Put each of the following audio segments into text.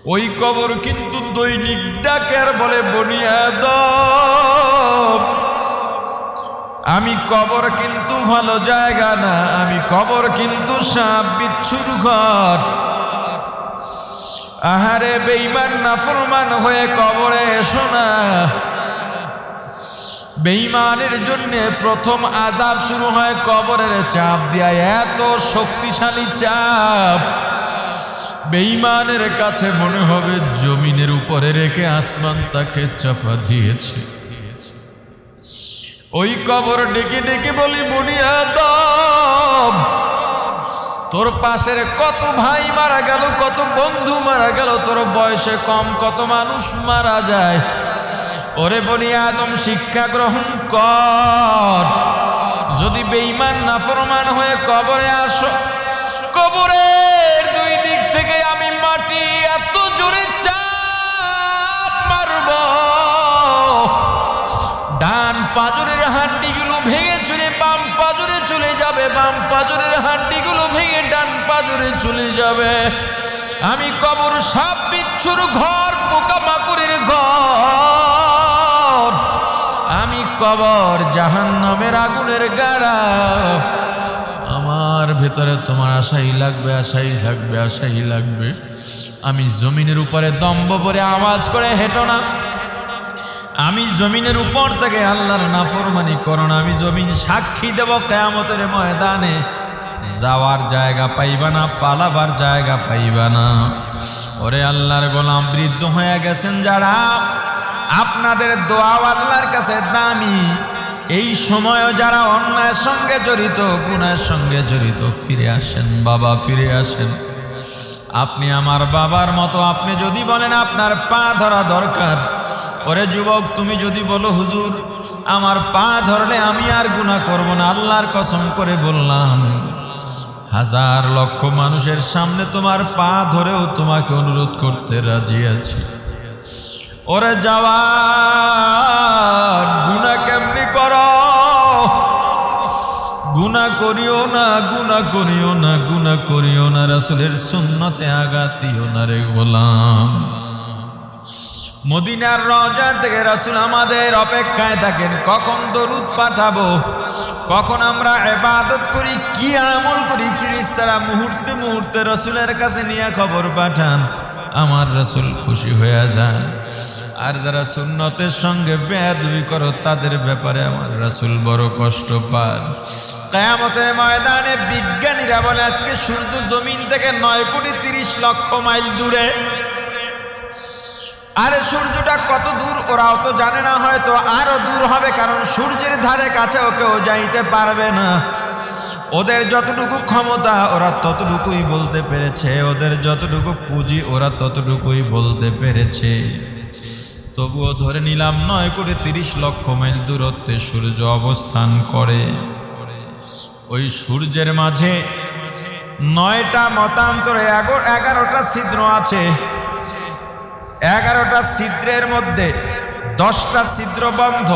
ওই কবর কিন্তু দৈনিক ডাকে আর বলে, বনি আদম, আমি কবর কিন্তু ভালো জায়গা না, আমি কবর কিন্তু সাপ বিচ্ছুর ঘর। আহারে বেঈমান নাফরমান হয়ে কবরে এসো না। বেঈমানের জন্য প্রথম আযাব শুরু হয় কবরের চাপ দিয়া। এত শক্তিশালী চাপ, বেঈমানের কাছে মনে হবে জমিনের উপরে রেখে আসমান তাকে চাপা দিয়েছে। ওই কবর ডেকে ডেকে বলি, বনি আদম, তোর পাশের কত ভাই মারা গেল, কত বন্ধু মারা গেল, তোর বয়সে কম কত মানুষ মারা যায়। ওরে বনি আদম, শিক্ষা গ্রহণ কর। যদি বেঈমান নাফরমান হয়ে কবরে আসো, কবরের দুই দিক থেকে আমি মাটি এত জোরে চাপ মারব, ডান পাজরের হাড্ডিগুলো ভেঙে চলে বাম পাজরে চলে যাবে, বাম পাজরের হাড্ডিগুলো ভেঙে ডান পাজরে চলে যাবে। আমি কবর সাপ বিচ্ছুর ঘর, পোকামাকড়ের ঘর। আমি কবর জাহান্নামের আগুনের গাড়া। আমার ভেতরে তোমার আশাই লাগবে, আশাই লাগবে, আশাই লাগবে। আমি জমিনের উপরে দম্ভ করে আওয়াজ করে হেঁটো না। আমি জমিনের উপর থেকে আল্লাহর নাফরমানি করো না। আমি জমিন সাক্ষী দেব কিয়ামতের ময়দানে, যাওয়ার জায়গা পাইবা না, পালাবার জায়গা পাইবা না। ওরে আল্লাহর গোলাম, বৃদ্ধ হয়ে গেছেন যারা, আপনাদের দোয়া আল্লাহর কাছে দামি। এই সময়ও যারা অন্যায়ের সঙ্গে জড়িত, গুনাহের সঙ্গে জড়িত, ফিরে আসেন বাবা, ফিরে আসেন। আপনি আমার বাবার মতো। আপনি যদি বলেন আপনার পা ধরা দরকার, ওরে যুবক, তুমি যদি বলো হুজুর আমার পা ধরলে আমি আর গুনাহ করব না, আল্লাহর কসম করে বললাম, হাজার লক্ষ মানুষের সামনে তোমার পা ধরেও তোমাকে অনুরোধ করতে রাজি আছি। ওরে জওয়ান, গুনাহ কেমনি করো? গুনাহ করিও না, গুনাহ করিও না, গুনাহ করিও না। রাসূলের সুন্নতে আঘাত দিও না রে গোলাম। মদিনার রওজা থেকে রাসূল আমাদের অপেক্ষায় থাকেন, কখন দরুদ পাঠাবো, কখন আমরা ইবাদত করি, কি আমল করি। ফেরেশতারা মুহূর্তে মুহূর্তে রাসূলের কাছে নিয়ে খবর পাঠান। আমার রাসূল খুশি হয়ে যান। আর যারা সুন্নতের সঙ্গে বেয়াদবি করো, তাদের ব্যাপারে আমার রাসূল বড় কষ্ট পান। কিয়ামতের ময়দানে বিজ্ঞানীরা বলে আজকে সূর্য জমিন থেকে 9,30,00,000 মাইল দূরে। আরে সূর্যটা কত দূর ওরাও তো জানে না, হয়তো আরো দূর হবে, কারণ সূর্যের ধারে কাছেও কেউ যাইতে পারবে না। ওদের যতটুকু ক্ষমতা ওরা ততটুকুই বলতে পেরেছে, ওদের যতটুকু পুঁজি ওরা ততটুকুই বলতে পেরেছে। তবুও ধরে নিলাম 9,30,00,000 মাইল দূরত্বে সূর্য অবস্থান করে। ওই সূর্যের মাঝে 9টা মতান্তরে 11টা ছিদ্র আছে। 11টা ছিদ্রের মধ্যে 10টা ছিদ্র বন্ধ,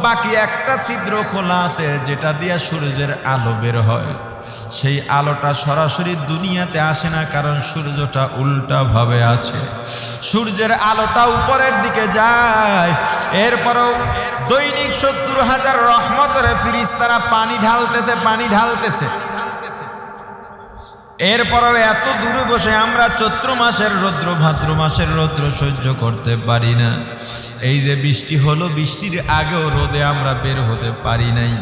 বাকি একটা ছিদ্র খোলা আছে, যেটা দিয়ে সূর্যের আলো বের হয়। সেই আলোটা সরাসরি দুনিয়াতে আসে না, কারণ সূর্যটা উল্টা ভাবে আছে। সূর্যের আলোটা উপরের দিকে যায়। এরপরও দৈনিক 70,000 রহমতের ফেরেশতারা পানি ঢালতেছে, পানি ঢালতেছে। এরপরও এত দূরে বসে আমরা চৈত্র মাসের রৌদ্র, ভাদ্র মাসের রৌদ্র সহ্য করতে পারি না। এই যে বৃষ্টি হলো, বৃষ্টির আগেও রোদে আমরা বের হতে পারি নাই।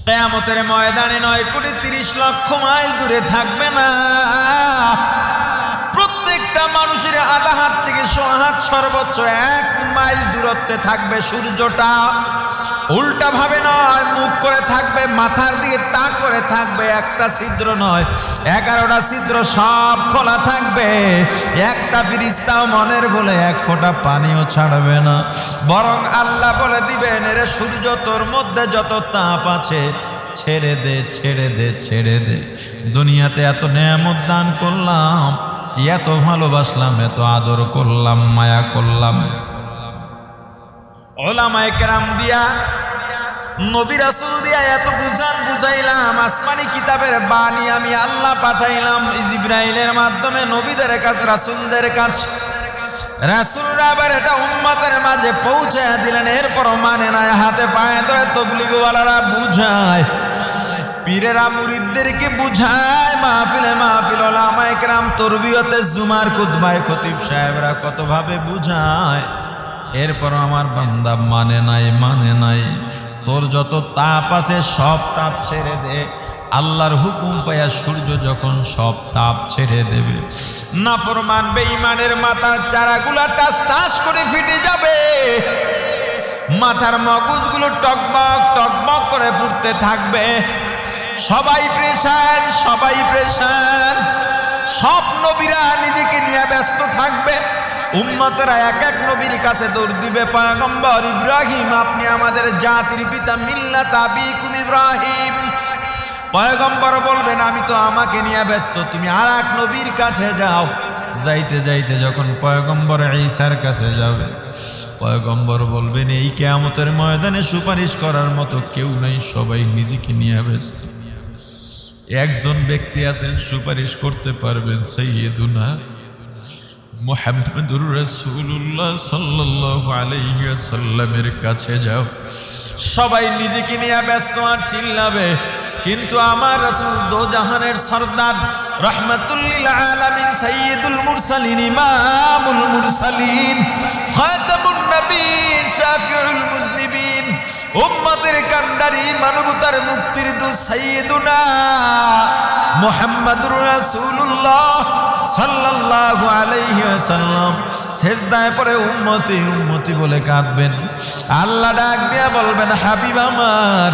কিয়ামতের ময়দানে 9,30,00,000 মাইল দূরে থাকবে না। প্রত্যেকটা মানুষের আধা হাত থেকে 100 হাত, সর্বোচ্চ 1 মাইল দূরত্বে থাকবে সূর্যটা। উল্টা ভাবে নয়, মুখ করে থাকবে, মাথার দিকে তাক করে থাকবে। একটা ছিদ্র নয়, 11টা ছিদ্র সব খোলা থাকবে। একটা ফেরেশতাও মনের বলে 1 ফোঁটা পানিও ছাড়বে না, বরং আল্লাহ বলে দিবেন, এরে সূর্য তোর মধ্যে যত তাপ আছে ছেড়ে দে, ছেড়ে দে, ছেড়ে দে। দুনিয়াতে এত নেয়ামত দান করলাম, এত ভালোবাসলাম, এত আদর করলাম, মায়া করলাম। ওলামায়ে কেরাম দিয়া নবী রাসূল দিয়া এত বুঝাইলাম, আসমানি কিতাবের বাণী আমি আল্লাহ পাঠাইলাম জিবরাইলের মাধ্যমে নবীদের কাছে, রাসূলদের কাছে। রাসূলরা আবার এটা উম্মতের মাঝে পৌঁছায় দিলেন, এরপরও মানে নাই, হাতে পায়ে ধরে তবলিগওয়ালারা বুঝায়, পীরেরা মুরিদদেরকে বুঝায়, মাহফিলে ওলামায়ে কেরাম, তরবিয়তে জুমার খুতবায় খতিব সাহেবরা কতভাবে বুঝায়, এরপরও আমার বান্দা মানে নাই। তোর যত তাপ আছে সব তাপ ছেড়ে দে, আল্লাহর হুকুম পায়া সূর্য যখন সব তাপ ছেড়ে দেবে, নাফরমান বেঈমানের মাথার চারাগুলা টাস টাস করে ফেটে যাবে, মাথার মগজগুলো টকবক করে ফুটতে থাকবে, সবাই প্রেশান, সব নবীরা নিজেকে নিয়ে ব্যস্ত থাকবে, উম্মতেরা এক এক নবীর কাছে দৌড় দিবে, পয়গম্বর ইব্রাহিম আপনি আমাদের জাতির পিতা, মিল্লাত আবিকুম ইব্রাহিম। পয়গম্বর বলবেন আমি তো আমাকে নিয়ে ব্যস্ত, তুমি আর এক নবীর কাছে যাও। যাইতে যখন পয়গম্বর ঈসার কাছে যাবে, পয়গম্বর বলবেন এই কিয়ামতের ময়দানে সুপারিশ করার মতো কেউ নেই, সবাই নিজেকে নিয়ে ব্যস্ত। একজন ব্যক্তি আছেন সুপারিশ করতে পারবেন, সাইয়্যিদুনা মুহাম্মদুর রাসূলুল্লাহ সাল্লাল্লাহু আলাইহি ওয়াসাল্লামের কাছে যাও। সবাই নিজেকে নিয়ে ব্যস্ত আর চিল্লাবে, কিন্তু আমার রাসূল দোজাহানের সরদার, রাহমাতুল লিল আলামিন, সাইয়্যিদুল মুরসালিন, ইমামুল মুরসালিন, খাতামুন নবীন, শাফিউল মুজনিবিন, উম্মতের কান্ডারি, মানবতার মুক্তির দূত সাইয়্যিদুনা মুহাম্মদুর রাসূলুল্লাহ সাল্লাল্লাহু আলাইহি ওয়াসাল্লাম সিজদায় পড়ে উম্মতি বলে কাঁদবেন। আল্লাহ ডাক দিয়া বলবেন, হাবিব আমার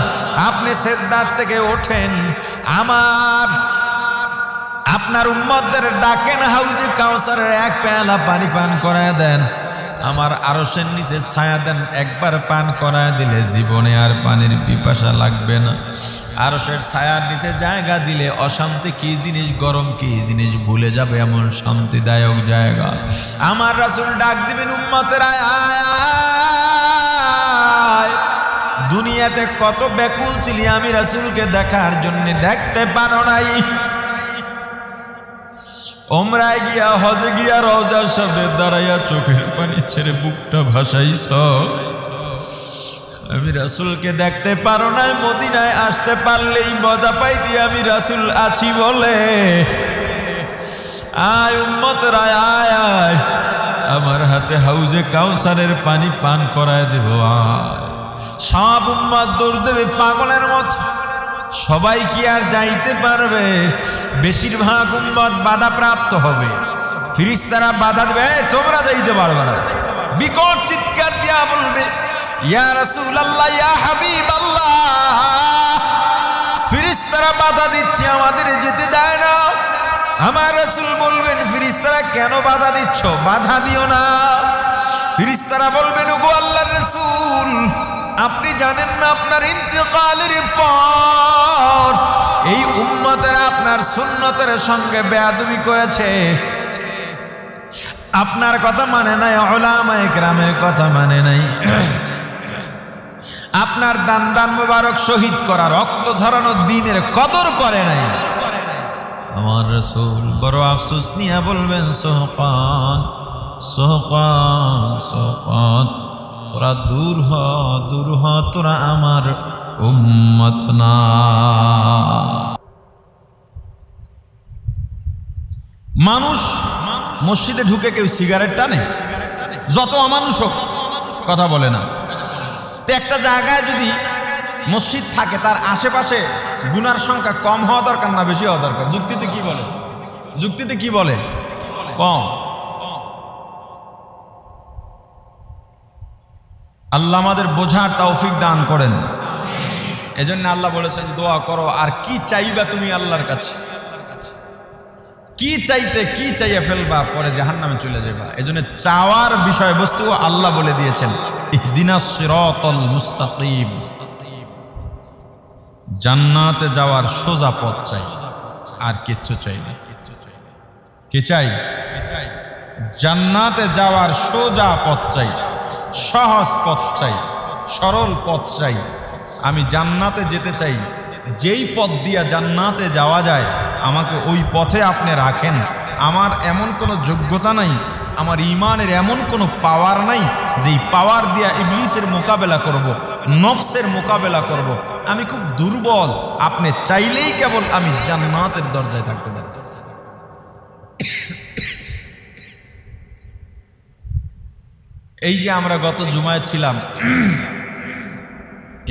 আপনি সিজদার থেকে ওঠেন, আপনার উম্মতদের ডাকেন, হাউজে কাউসারের এক পেয়ালা পানি পান করায় দেন, আমার আরশের নিচে ছায়া দেন, একবার পান করায় দিলে জীবনে আর পানির পিপাসা লাগবে না। আরশের ছায়ার নিচে জায়গা দিলে অশান্তি কি জিনিস, গরম কি জিনিস ভুলে যাবে, এমন শান্তিদায়ক জায়গা। আমার রাসূল ডাক দিবেন, উম্মতের আয়, দুনিয়াতে কত ব্যাকুল ছিলি আমি রাসূলকে দেখার জন্য, দেখতে পারো নাই। ওমরায় গিয়া, হজে গিয়া, রওজার সামনে দাঁড়াইয়া চোখের পানি ছেড়ে বুকটা ভাসাইছ, আমি রাসূলকে দেখতে পারো নাই। মদিনায় আসতে পারলেই মজা পাইতি আমি রাসূল আছি বলে। আয় উম্মতরা আয়, আমার হাতে হাউজে কাউসারের পানি পান করায় দেব। আয়, সব উম্মত দৌড় দেবে পাগলের মত। সবাই কি আর যাইতে পারবে? বেশিরভাগ উম্মত বাধা প্রাপ্ত হবে, ফেরেশতারা বাধা দেবে, তোমরা যাইতে পারবে না। বিকট চিৎকার দিয়া বলবে, ইয়া রাসূলুল্লাহ, ইয়া হাবিবাল্লাহ, ফেরেশতারা বাধা দিচ্ছে, আমাদের যেতে দেয় না। আমার রাসূল বলবেন, ফেরেশতারা কেন বাধা দিচ্ছ? বাধা দিও না। ফেরেশতারা বলবেন, ওগো আল্লাহর রাসূল, আপনি জানেন না আপনার ইন্তেকালের পর এই উম্মতেরা আপনার সুন্নতের সঙ্গে বেয়াদবি করেছে, আপনার কথা মানে নাই, উলামায়ে কেরামের কথা মানে নাই, আপনার দান মুবারক শহীদ করা, রক্ত ঝরানো দিনের কদর করে নাই। আমার রাসূল বড় আফসোস নিয়ে বলবেন, সোহকান সোহকান সোহকান, তোরা দূর হ, তোরা আমার উম্মত না। মানুষ মসজিদে ঢুকে কেউ সিগারেট টানে, যত অমানুষ হোক কথা বলে না। তো একটা জায়গায় যদি মসজিদ থাকে, তার আশেপাশে গুনার সংখ্যা কম হওয়া দরকার না বেশি হওয়া দরকার? যুক্তিতে কি বলে? কম। আল্লাহ আমাদের বোঝার তৌফিক দান করেন। এজন্য আল্লাহ বলেছেন, দোয়া করো, আর কি চাইবা তুমি আল্লাহর কাছে? কি চাইয়া ফেলবা, পরে জাহান্নামে চলে যাবা। এজন্য চাওয়ার বিষয়বস্তু আল্লাহ বলে দিয়েছেন, ইহদিনাস সিরাতাল মুস্তাকিম, জান্নাতে যাওয়ার সোজা পথ চাই, আর কিচ্ছু চাই না। কি চাই? জান্নাতে যাওয়ার সোজা পথ চাই, সহজ পথ চাই, সরল পথ চাই। আমি জান্নাতে যেতে চাই, যেই পথ দিয়া জান্নাতে যাওয়া যায় আমাকে ওই পথে আপনি রাখেন। আমার এমন কোনো যোগ্যতা নাই, আমার ঈমানের এমন কোনো পাওয়ার নাই যেই পাওয়ার দিয়া ইবলিসের মোকাবেলা করব, নফসের মোকাবেলা করব। আমি খুব দুর্বল, আপনি চাইলেই কেবল আমি জান্নাতের দরজায় থাকতে পারি। এই যে আমরা গত জুমায় ছিলাম,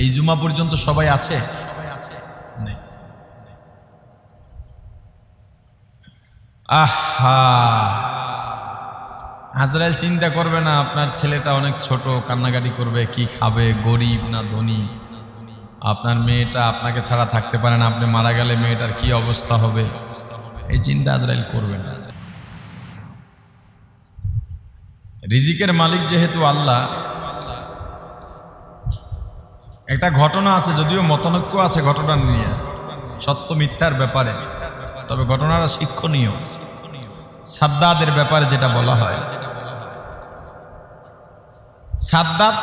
এই জুমা পর্যন্ত সবাই আছে? আহা, আজরাইল চিন্তা করবে না আপনার ছেলেটা অনেক ছোট, কান্নাকাটি করবে, কি খাবে, গরিব না ধনী? আপনার মেয়েটা আপনাকে ছাড়া থাকতে পারে না, আপনি মারা গেলে মেয়েটার কি অবস্থা হবে? এই চিন্তা আজরাইল করবে না। রিজিকের মালিক যেহেতু আল্লাহ। একটা ঘটনা আছে, যদিও মতানৈক্য আছে ঘটনা নিয়ে, সত্য মিথ্যার ব্যাপারে, তবে ঘটনাটা শিক্ষণীয়। সাদ্দাদের ব্যাপারে যেটা বলা হয়,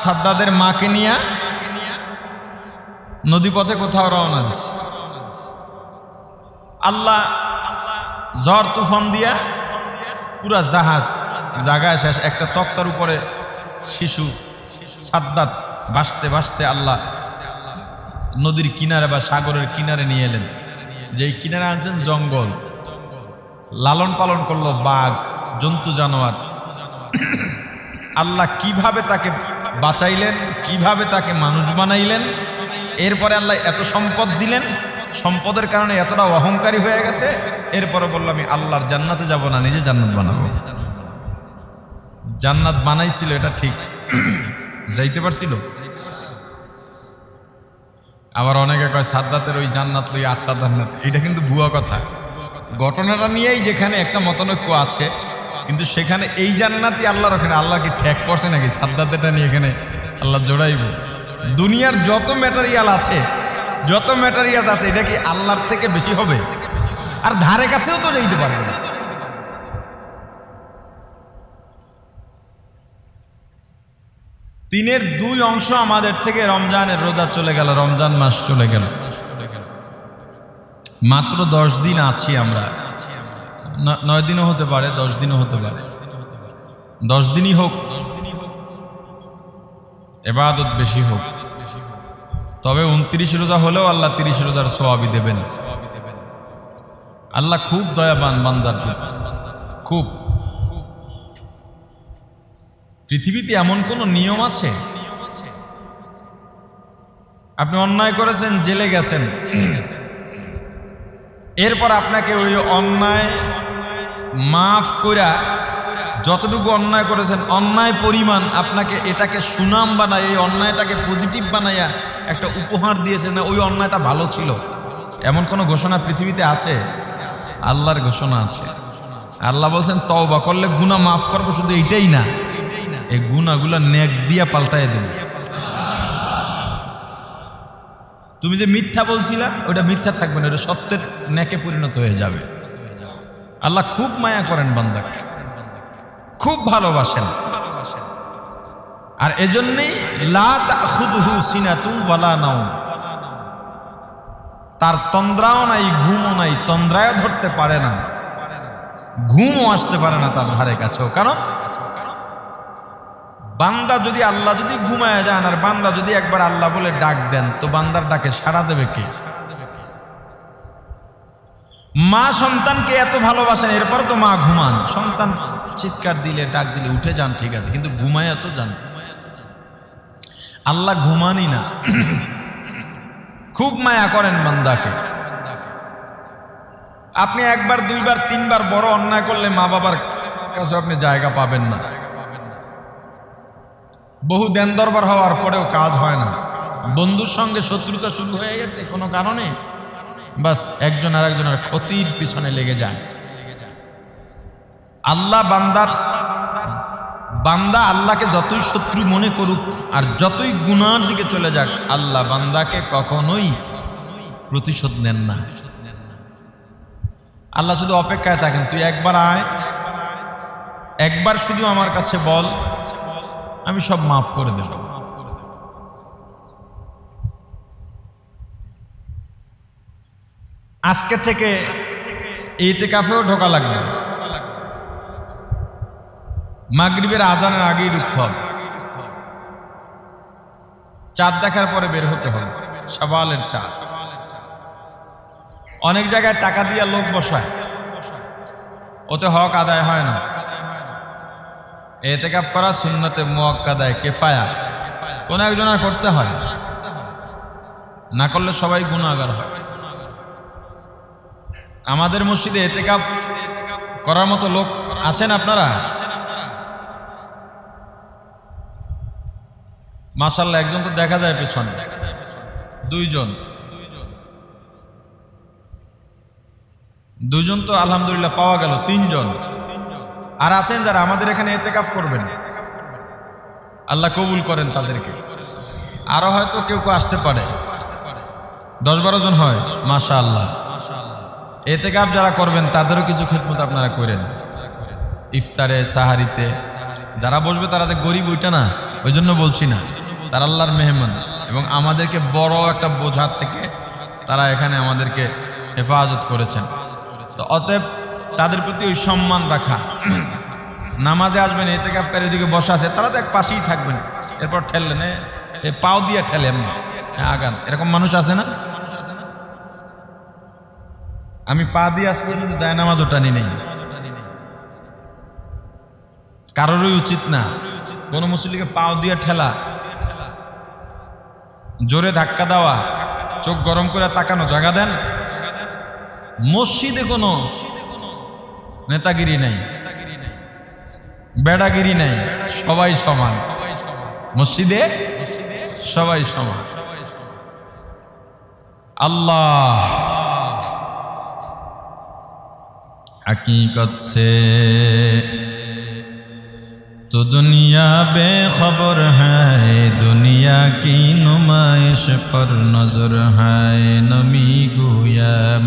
সাদ্দাদের মাকে নিয়ে নদীপথে কোথাও রওনা দিছে। আল্লাহ ঝড় তুফান দিয়া পুরা জাহাজ জাগায় শেষ। একটা তক্তার উপরে শিশু সাদ্দাত ভাসতে ভাসতে আল্লাহ নদীর কিনারে বা সাগরের কিনারে নিয়ে এলেন। যেই কিনারে আনছেন জঙ্গল, লালন পালন করলো বাঘ, জন্তু জানোয়ার। আল্লাহ কিভাবে তাকে বাঁচাইলেন, কিভাবে তাকে মানুষ বানাইলেন। এরপরে আল্লাহ এত সম্পদ দিলেন, সম্পদের কারণে এতটা অহংকারী হয়ে গেছে। এরপরে বললো আমি আল্লাহর জান্নাতে যাব না, নিজে জান্নাত বানাবো। জান্নাত বানাইছিল, এটা ঠিক, যাইতে পারছিল। আবার অনেকে কয় সাদ্দাতের ওই জান্নাত লই 8টা জান্নাত, এটা কিন্তু ভুয়া কথা। ঘটনাটা নিয়েই যেখানে একটা মতানৈক্য আছে, কিন্তু সেখানে এই জান্নাতই আল্লাহর ওখানে। আল্লাহ কি ঠেক পড়ছে নাকি সাদ্দাতেরটা নিয়ে এখানে আল্লাহ জোড়াইব? দুনিয়ার যত ম্যাটেরিয়াল আছে, যত ম্যাটেরিয়াল আছে, এটা কি আল্লাহর থেকে বেশি হবে? আর ধারে কাছেও তো যাইতে পারবে না। তিনের 2 অংশ আমাদের থেকে রমজানের রোজা চলে গেল, রমজান মাস চলে গেল। মাত্র 10 দিন আছি আমরা, 9 দিনও হতে পারে, 10 দিনও হতে পারে। 10 দিনই হোক, ইবাদত বেশি হোক। তবে 29 রোজা হলেও আল্লাহ 30 রোজার সওয়াবই দেবেন। আল্লাহ খুব দয়াবান বান্দার প্রতি, খুব। পৃথিবীতে এমন কোন নিয়ম আছে? আপনি অন্যায় করেছেন, জেলে গেছেন, এরপর আপনাকে ওই অন্যায় মাফ কইরা, যতটুকু অন্যায় করেছেন অন্যায় পরিমাণ আপনাকে এটাকে সুনাম বানায়, এই অন্যায়টাকে পজিটিভ বানাইয়া একটা উপহার দিয়েছেন, না ওই অন্যায়টা ভালো ছিল। এমন কোন ঘোষণা পৃথিবীতে আছে? আল্লাহর ঘোষণা আছে। আল্লাহ বলছেন তওবা করলে গুনাহ মাফ করবো। শুধু এইটাই না, এই গুনাহগুলো নেক দিয়া পাল্টায় দেব। তুমি যে মিথ্যা বলছিলা ওটা মিথ্যা থাকবে না, ওটা সত্যের নেকে পরিণত হয়ে যাবে। আল্লাহ খুব মায়া করেন বান্দাকে, খুব ভালোবাসেন। আর এজন্যই লা তাখুযুহু সিনাতুন ওয়ালা নাওম, তার তন্দ্রাও নাই, ঘুমও নাই, তন্দ্রায়ও ধরতে পারে না, ঘুমও আসতে পারে না তার ধারে কাছেও। কারণ বান্দা যদি, আল্লাহ যদি ঘুমায় যান আর বান্দা যদি একবার আল্লাহ বলে ডাক দেন, তো বান্দার ডাকে সাড়া দেবে কে? মা সন্তানকে এত ভালোবাসেন, এরপর তো মা ঘুমান। সন্তান চিৎকার দিলে, ডাক দিলে উঠে যান, ঠিক আছে, কিন্তু ঘুমায় তো যান। আল্লাহ ঘুমানই না, খুব মায়া করেন বান্দাকে। আপনি একবার, দুইবার, তিনবার বড় অন্যায় করলে মা বাবার কাছে আপনি জায়গা পাবেন না। বহু দেন দরবার হওয়ার পরেও কাজ হয় না। বন্ধুর সঙ্গে শত্রুতা শুরু হয়ে গেছে কোনো কারণে, বাস একজন আর একজনের ক্ষতির পিছনে লেগে যায়। আল্লাহ বান্দা আল্লাহকে যতই শত্রু মনে করুক আর যতই গুনার দিকে চলে যাক, আল্লাহ বান্দাকে কখনোই প্রতিশোধ নেন না। আল্লাহ শুধু অপেক্ষায় থাকেন, তুই একবার আয়, একবার শুধু আমার কাছে বল, আমি সব মাফ করে দেব। আজকে থেকে ইতিকাফেও ঢোকা লাগবে, মাগরিবের আজানের আগেই ঢুকতে হবে, চাঁদ দেখার পরে বের হতে হবে, শাওয়ালের চাঁদ। অনেক জায়গায় টাকা দিয়ে লোক বসায়, ওতে হক আদায় হয় না। ইতিকাফ করা সুন্নতে মুআক্কাদায়ে কিফায়া, কোন একজনের করতে হয়, না করলে সবাই গুনাহগার হয়। আমাদের মসজিদে ইতিকাফ করার মতো লোক আছেন আপনারা? মাশাআল্লাহ, একজন তো দেখা যায় পেছনে, দুইজন তো আলহামদুলিল্লাহ পাওয়া গেল, তিনজন। আর আছেন যারা আমাদের এখানে ইতিকাফ করবেন, আল্লাহ কবুল করেন তাদেরকে। আরো হয়তো কেউ কেউ আসতে পারে, 10-12 জন হয়, মাশাআল্লাহ। ইতিকাফ যারা করবেন তাদেরও কিছু খিদমত আপনারা করেন, ইফতারে, সাহারিতে। যারা বসবে তারা যে গরিব ওইটা না, ওই জন্য বলছি না, তারা আল্লাহর মেহমান এবং আমাদেরকে বড় একটা বোঝা থেকে তারা এখানে আমাদেরকে হেফাজত করেছেন। তো অতএব তাদের প্রতি ওই সম্মান রাখা। নামাজে আসবেন, ইতিকাফকারী ওদিকে বসা আছে, তারা তো এক পাশেই থাকবেন, এরপর ঠেললেন, পাও দিয়ে ঠেলে এমনি আগান, এরকম মানুষ আছে না? আমি পা দিয়ে আজ পর্যন্ত যায় নামাজও টানি নেই, কারোরই উচিত না। কোন মুসল্লিকে পাও দিয়ে ঠেলা, জোরে ধাক্কা দেওয়া, চোখ গরম করে তাকানো, জায়গা দেন। মসজিদে কোনো নেতাগিরি নাই, বেড়াগিরি নাই, সবাই সমান। মসজিদে সবাই সমান। আল্লাহ हकीकत से तो दुनिया बेखबर है, दुनिया की नुमाइश पर नजर है। नमी गुयाम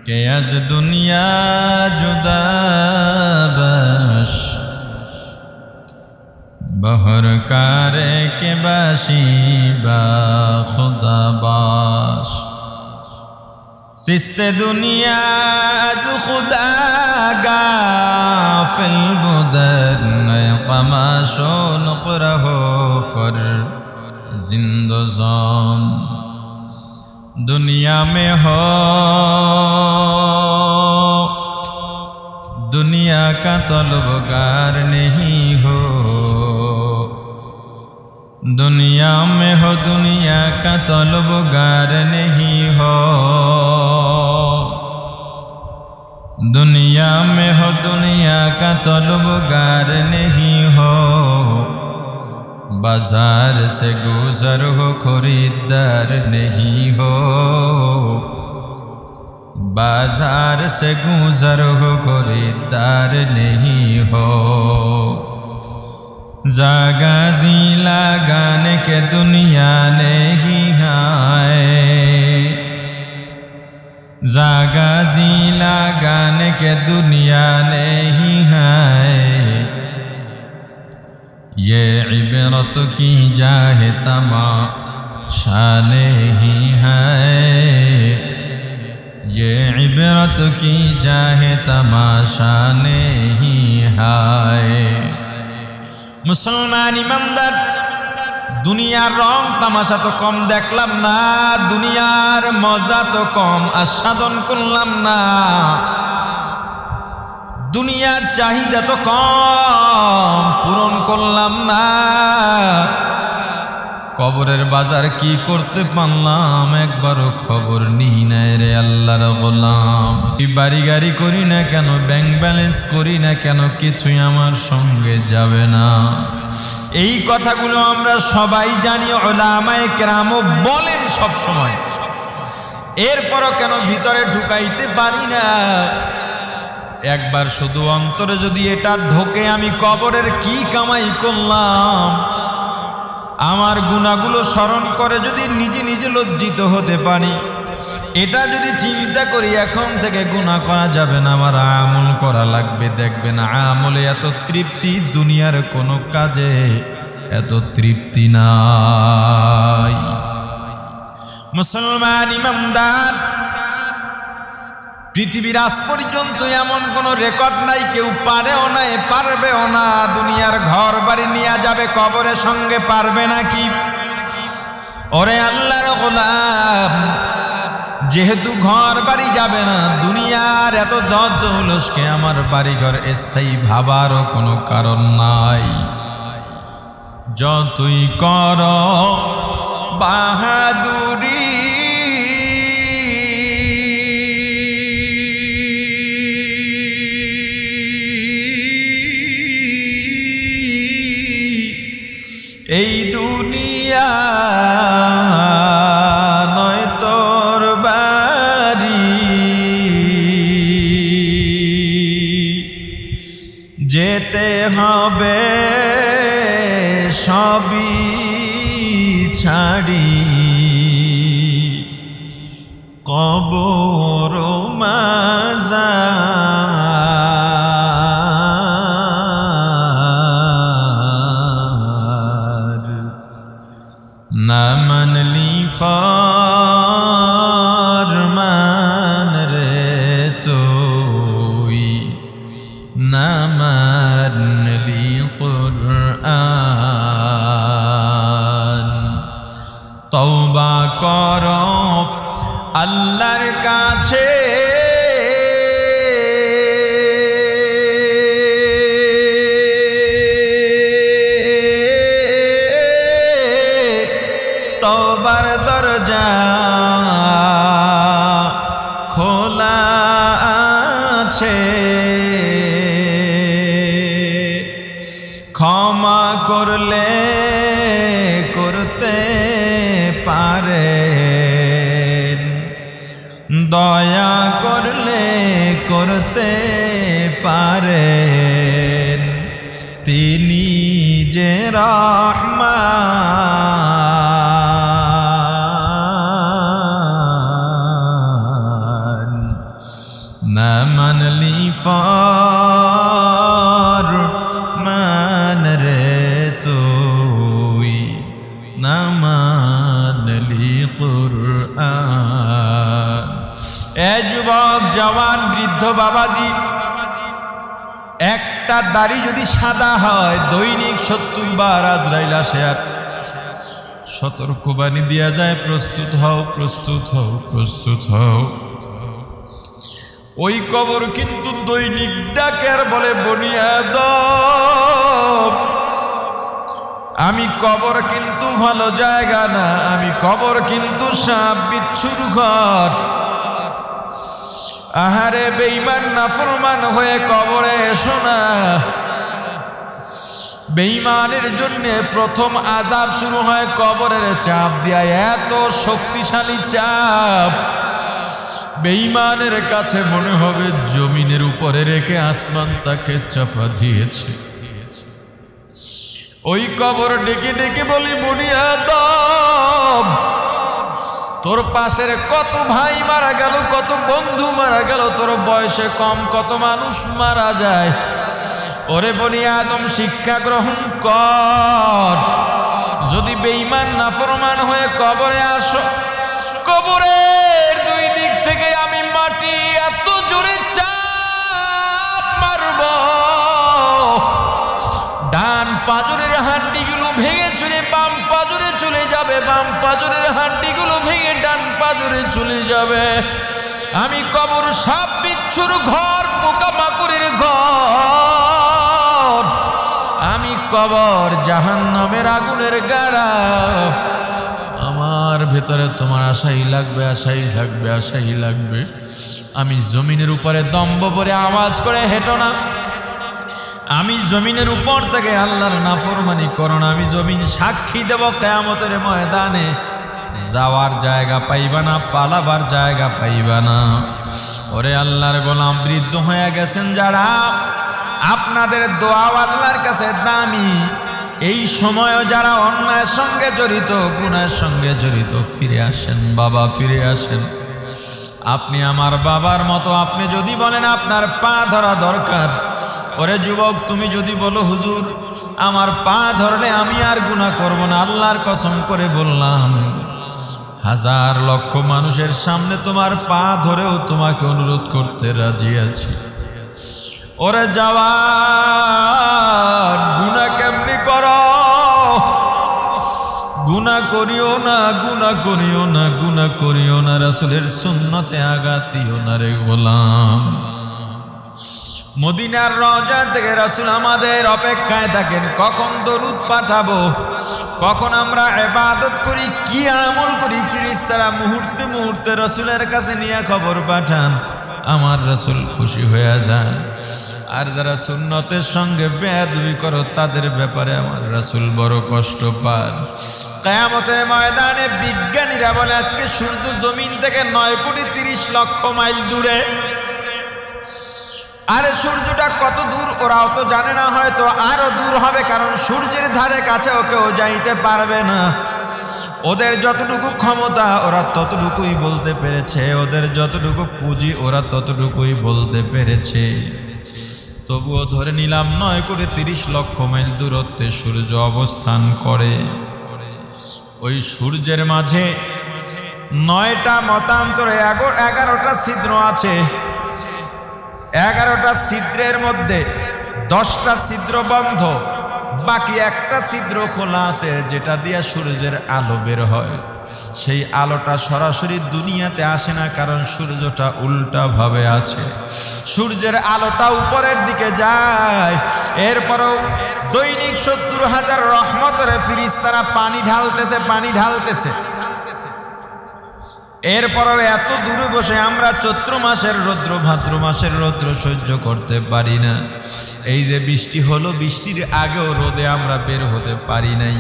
के अज दुनिया जुदा बश, बहर कारे के बाशी बा खुदा बाश। सिस्ते दुनिया अज खुदा गाफिल बुदर, नए कमाशो नुकरा हो फर जिंदो जान। दुनिया में हो दुनिया का तलबगार नहीं हो, दुनिया में हो दुनिया का तलबगार नहीं हो, दुनिया में हो दुनिया का तलबगार नहीं हो। बाजार से गुजर हो खरीदार नहीं हो, बाजार से गुजर हो खरीदार नहीं हो। जागा जी लगाने के दुनिया नहीं आए, जागा जी लगाने के दुनिया नहीं है। ये इबरत की जाहे तमाशा नहीं है, ये इबरत की जाहे तमाशा नहीं है। मुसलमान ईमानदार, दुनियार रंग तामाशा तो कम देखलाम ना, दुनियार मजा तो कम आस्वादन करलाम ना, दुनियार चाहिदा तो कम पूरण करलाम ना। कबरेर बाजार की करते पारलाम एकबारो खबर नी ना रे आल्लाहर गोलाम। बाड़ी गाड़ी करी ना केन, बैंक बैलेंस करी ना केन, किछुई आमार संगे जाबे ना। এই কথাগুলো আমরা সবাই জানি, উলামায়ে কেরামও বলেন সব সময়, এরপরও কেন ভিতরে ঢুকাইতে পারি না? একবার শুধু অন্তরে যদি এটা ঢোকে, আমি কবরের কি কামাই করলাম, আমার গুনাহগুলো স্মরণ করে যদি নিজে নিজে লজ্জিত হতে পারি, এটা যদি চিন্তা করি এখন থেকে গুনাহ করা যাবে না, আমার আমল করা লাগবে, দেখবেন আমলে এত তৃপ্তি দুনিয়ার কোনো কাজে এত তৃপ্তি নাই। মুসলমান ইমানদার, পৃথিবীর আজ পর্যন্ত এমন কোন রেকর্ড নাই, কেউ পারেও নাই, পারবেও না। দুনিয়ার ঘর বাড়ি নিয়ে যাবে কবরের সঙ্গে, পারবে নাকি? ওরে আল্লাহর গোলাম, যেহেতু ঘর বাড়ি যাবে না, দুনিয়ার এত জৌলসকে আমার বাড়িঘর স্থায়ী ভাবারও কোনো কারণ নাই। যতই কর বাহাদুরি, এই দুনিয়া নয় তোর বাড়ি, যেতে হবে সবই ছাড়ি, কবর মাজার, না মানলি ফরমান রে তুই, না মানলি কুরআন। তওবা কর আল্লাহর কাছে, তওবার দরজা খোলা আছে, ক্ষমা করলে করতে পারেন, দয়া করলে করতে পারেন, তিনি যে রহমান। না মানলি ফরমান রে তুই, না মানলি কুরআন। এ যুবক, জওয়ান, বৃদ্ধ, বাবাজি, একটা দাড়ি যদি সাদা হয়, দৈনিক 70 বার আজরাইল আসে আর সতর্কবাণী দেয়া যায়, প্রস্তুত হও, প্রস্তুত হও, প্রস্তুত হও। ওই কবর কিন্তু দৈনিক ডাকে আর বলে, বনি আদম, আমি কবর কিন্তু ভালো জায়গা না, আমি কবর কিন্তু সাপ বিচ্ছুর ঘর। আহারে বেঈমান নাফরমান হয়ে কবরে এসো না। বেঈমানের জন্য প্রথম আযাব শুরু হয় কবরের চাপ দিয়া, এত শক্তিশালী চাপ বেঈমানের কাছে মনে হবে জমিনের উপরে রেখে আসমান তাকে চাপা দিয়েছে। ওই কবর ডেকে ডেকে বলি, বনি আদম, তোর পাশের কত ভাই মারা গেল, কত বন্ধু মারা গেল, তোর বয়সে কম কত মানুষ মারা যায়। ওরে বনি আদম, শিক্ষা গ্রহণ কর। যদি বেঈমান নাফরমান হয়ে কবরে আসো, কবরের দুই দিক থেকে আমি মাটি এত জোরে চাপ মারব, ডান পাজরের হাড্ডিগুলো ভেঙে চুরে বাম পাজরে চলে যাবে, বাম পাজরের হাড্ডিগুলো ভেঙে ডান পাজরে চলে যাবে। আমি কবর সাপ বিচ্ছুর ঘর, পোকামাকড়ের ঘর। আমি কবর জাহান্নামের আগুনের গাড়া। আমার ভেতরে তোমার আশাই লাগবে, আশাই লাগবে, আশাই লাগবে। আমি জমিনের উপরে দম্ভ পরে আওয়াজ করে হেঁটো না। আমি জমিনের উপর থেকে আল্লাহর নাফরমানি করো না। আমি জমিন সাক্ষী দেব কিয়ামতের ময়দানে, যাওয়ার জায়গা পাইবা না, পালাবার জায়গা পাইবা না। ওরে আল্লাহর গোলাম, বৃদ্ধ হয়ে গেছেন যারা, আপনাদের দোয়া আল্লাহর কাছে দামি। এই সময়ও যারা অন্যায়ের সঙ্গে জড়িত, গুনাহের সঙ্গে জড়িত, ফিরে আসেন বাবা, ফিরে আসেন। আপনি আমার বাবার মতো। আপনি যদি বলেন আপনার পা ধরা দরকার, ওরে যুবক, তুমি যদি বলো হুজুর আমার পা ধরলে আমি আর গুনাহ করব না, আল্লাহর কসম করে বললাম হাজার লক্ষ মানুষের সামনে তোমার পা ধরেও তোমাকে অনুরোধ করতে রাজি আছি। ওরে জওয়ান, গুনাহ কেমনি করো? গুনাহ করিও না, গুনাহ করিও না, গুনাহ করিও না। রাসূলের সুন্নতে আঘাত দিও না রে গোলাম। মদিনার রওজা থেকে রাসূল আমাদের অপেক্ষায় থাকেন, কখন দরুদ পাঠাবো, কখন আমরা ইবাদত করি, কি আমল করি। ফেরেশতারা মুহূর্তে মুহূর্তে রাসূলের কাছে নিয়ে খবর পাঠান। আমার রাসূল খুশি হয়ে যান। আর যারা সুন্নতের সঙ্গে বেয়াদবি করো তাদের ব্যাপারে আমার রাসূল বড় কষ্ট পান। কিয়ামতের ময়দানে বিজ্ঞানীরা বলে আজকে সূর্য জমিন থেকে 9,30,00,000 মাইল দূরে। আরে সূর্যটা কত দূর ওরাও তো জানে না, হয়তো আরো দূর হবে, কারণ সূর্যের ধারে কাছেও কেউ যাইতে পারবে না। ওদের যতটুকু ক্ষমতা ওরা ততটুকুই বলতে পেরেছে, ওদের যতটুকু পুঁজি ওরা ততটুকুই বলতে পেরেছে। তবুও ধরে নিলাম 9,30,00,000 মাইল দূরত্বে সূর্য অবস্থান করে। ওই সূর্যের মাঝে 9টা মতান্তরে 11টা ছিদ্র আছে। 11টা ছিদ্রের মধ্যে 10টা ছিদ্র বন্ধ, বাকি একটা ছিদ্র খোলা আছে, যেটা দিয়ে সূর্যের আলো বের হয়। সেই আলোটা সরাসরি দুনিয়াতে আসে না, কারণ সূর্যটা উল্টা ভাবে আছে। সূর্যের আলোটা উপরের দিকে যায়। এরপরও দৈনিক 70,000 রহমতের ফেরেশতারা পানি ঢালতেছে। এরপরও এত দূরে বসে আমরা চৈত্র মাসের রৌদ্র, ভাদ্র মাসের রৌদ্র সহ্য করতে পারি না। এই যে বৃষ্টি হলো, বৃষ্টির আগেও রোদে আমরা বের হতে পারি নাই।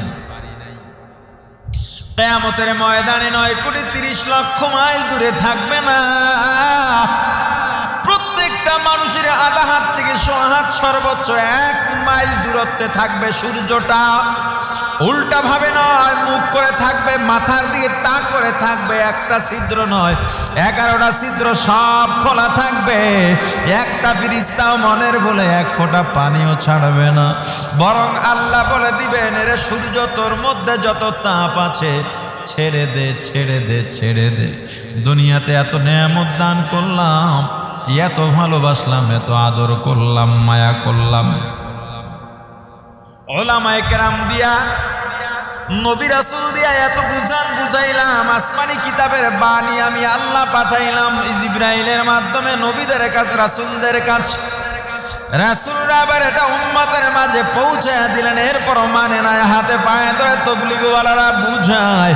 কিয়ামতের ময়দানে 9,30,00,000 মাইল দূরে থাকবে না, প্রত্যেকটা মানুষের আধা হাত থেকে 100 হাত, সর্বোচ্চ 1 মাইল দূরত্বে থাকবে সূর্যটা। উল্টা ভাবে নয়, মুখ করে থাকবে, মাথার দিকে তাক করে থাকবে। একটা ছিদ্র নয়, 11টা ছিদ্র সব খোলা থাকবে। একটা ফেরেশতাও মনের বলে এক ফোঁটা পানিও ছাড়বে না, বরং আল্লাহ বলে দিবেন, এরে সূর্য তোর মধ্যে যত তাপ আছে ছেড়ে দে, ছেড়ে দে, ছেড়ে দে। দুনিয়াতে এত নেয়ামত দান করলাম, এত ভালোবাসলাম, এত আদর করলাম, মায়া করলাম। ওলামায়ে কেরাম দিয়া, নবী রাসূল দিয়া এত বুঝাইলাম। আসমানি কিতাবের বাণী আমি আল্লাহ পাঠাইলাম জিবরাইলের মাধ্যমে নবীদের কাছে, রাসূলদের কাছে। রাসূলরা আবার এটা উম্মতের মাঝে পৌঁছে দিলেন। এরপরও মানে না, হাতে পায়ে ধরে তবলিগওয়ালারা বুঝায়,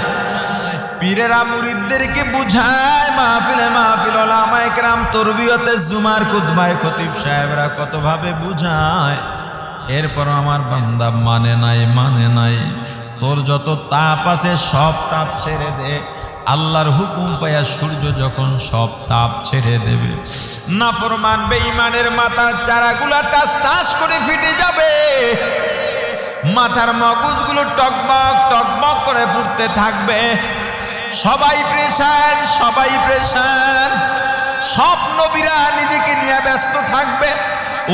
পীরেরা মুরিদদেরকে বুঝায়, মাহফিলে ওলামায়ে কেরাম, তরবিয়তে জুমার খুতবায় খতিব সাহেবরা কতভাবে বুঝায়। এরপর আমার বান্দা মানে নাই। তোর যত তাপ আছে সব তাপ ছেড়ে দে। আল্লাহর হুকুম পায়া সূর্য যখন সব তাপ ছেড়ে দেবে, নাফরমান বেঈমানের মাথার চারাগুলা টাস টাস করে ফেটে যাবে, মাথার মগজগুলো টকবক টকবক করে ফুটতে থাকবে। সবাই প্রেশান, সব নবীরা নিজেকে নিয়ে ব্যস্ত থাকবে।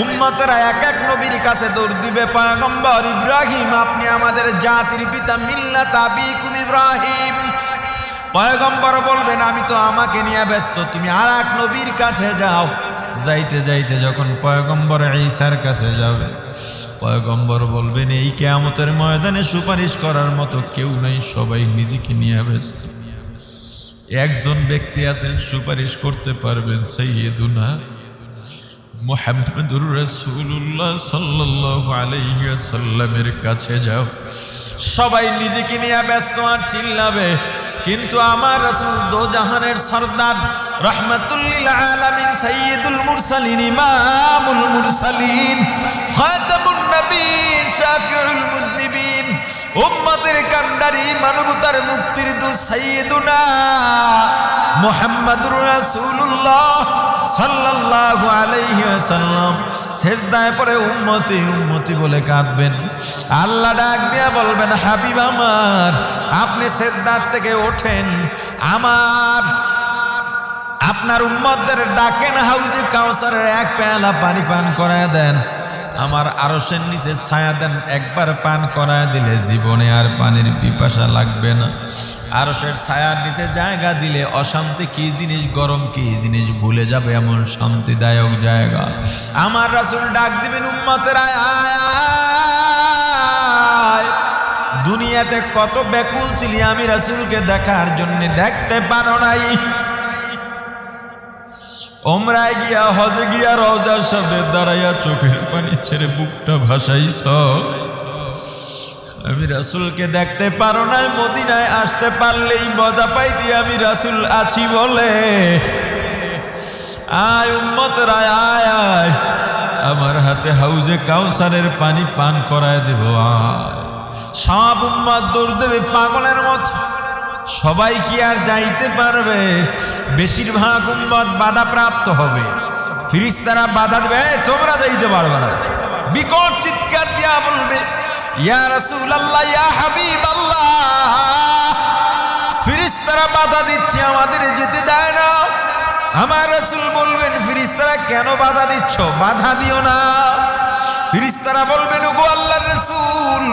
উম্মতরা এক এক নবীর কাছে দৌড় দিবে। পয়গম্বর ইব্রাহিম, আপনি আমাদের জাতির পিতা, মিল্লাত আবিকুম ইব্রাহিম। পয়গম্বর বলবেন, আমি তো আমাকে নিয়ে ব্যস্ত, তুমি আর এক নবীর কাছে যাও। যাইতে যাইতে যখন পয়গম্বর ঈসার কাছে যাবে, পয়গম্বর বলবেন, এই কিয়ামতের ময়দানে সুপারিশ করার মতো কেউ নেই, সবাই নিজেকে নিয়ে ব্যস্ত। একজন ব্যক্তি আছেন সুপারিশ করতে পারবেন, সাইয়্যিদুনা মুহাম্মদুর রাসূলুল্লাহ সাল্লাল্লাহু আলাইহি ওয়াসাল্লামের কাছে যাও। সবাই নিজেকে নিয়ে ব্যস্ত আর চিল্লাবে, কিন্তু আমার রাসূল দোজাহানের সরদার, রাহমাতুল লিল আলামিন, সাইয়্যিদুল মুরসালিন, ইমামুল মুরসালিন, খাতামুন নবীন, শাফিউল মুজনিবিন, উম্মতের কান্ডারি, মানবতার মুক্তির দূত সাইয়্যিদুনা মুহাম্মদুর রাসূলুল্লাহ সাল্লাল্লাহু আলাইহি ওয়াসাল্লাম সিজদায় পড়ে উম্মতি উম্মতি বলে কাঁদবেন। আল্লাহ ডাক দিয়া বলবেন, হাবিব আমার, আপনি সিজদার থেকে ওঠেন, আপনার উম্মতদের ডাকেন, হাউজে কাউসারের এক পেয়ালা পানি পান করায় দেন। আমার আরশের নিচে ছায়া দেন, একবার পান করায় দিলে জীবনে আর পানির পিপাসা লাগবে না। আরশের ছায়ার নিচে জায়গা দিলে অশান্তি কি জিনিস, গরম কি জিনিস ভুলে যাবে, এমন শান্তিদায়ক জায়গা। আমার রাসূল ডাক দিবেন, উম্মতেরা আয়, দুনিয়াতে কত ব্যাকুল ছিলি আমি রাসূলকে দেখার জন্য, দেখতে পারো নাই। ওমরায় গিয়া, হজে গিয়া রওজার সামনে দাঁড়াইয়া চোখের পানি ছেড়ে বুকটা ভাসাইছ, আমি রাসূলকে দেখতে পারো নাই। মদিনায় আসতে পারলেই মজা পাইতি আমি রাসূল আছি বলে। আয় উম্মতরা আয় আয়, আমার হাতে হাউজে কাউসারের পানি পান করায় দেব। আয়, সব উম্মত দৌড় দেবে পাগলের মতো। সবাই কি আর যাইতে পারবে? বেশিরভাগ উম্মত বাধাপ্রাপ্ত হবে। ফেরেশতারা বাধা দেবে, তোমরা যাইতে পারবে না। বিকট চিৎকার দিয়া বলবে, ইয়া রাসূলুল্লাহ, ইয়া হাবিবাল্লাহ, ফেরেশতারা বাধা দিচ্ছে, আমাদের যেতে দেয় না। আমার রাসূল বলবেন, ফেরেশতারা কেন বাধা দিচ্ছ? বাধা দিও না। ফেরেশতারা বলবেন, ওগো আল্লাহর রাসূল,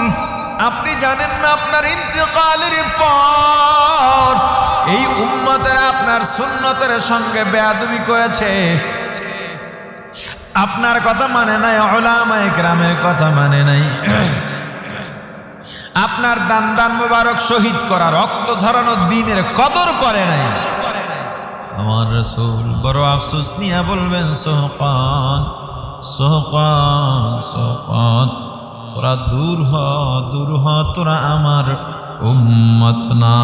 আপনি জানেন না আপনার ইন্তেকালের পর এই উম্মতেরা আপনার সুন্নতের সঙ্গে বেয়াদবি করেছে, আপনার কথা মানে নাই, উলামায়ে কেরামের কথা মানে নাই, আপনার দান মুবারক শহীদ করা, রক্ত ঝরানো দ্বীনের কদর করে নাই। আমার রাসূল বড় আফসোস নিয়ে বলবেন, সোহকান সোহকান সোহকান, তোরা দূর হ, তোরা আমার উম্মত না।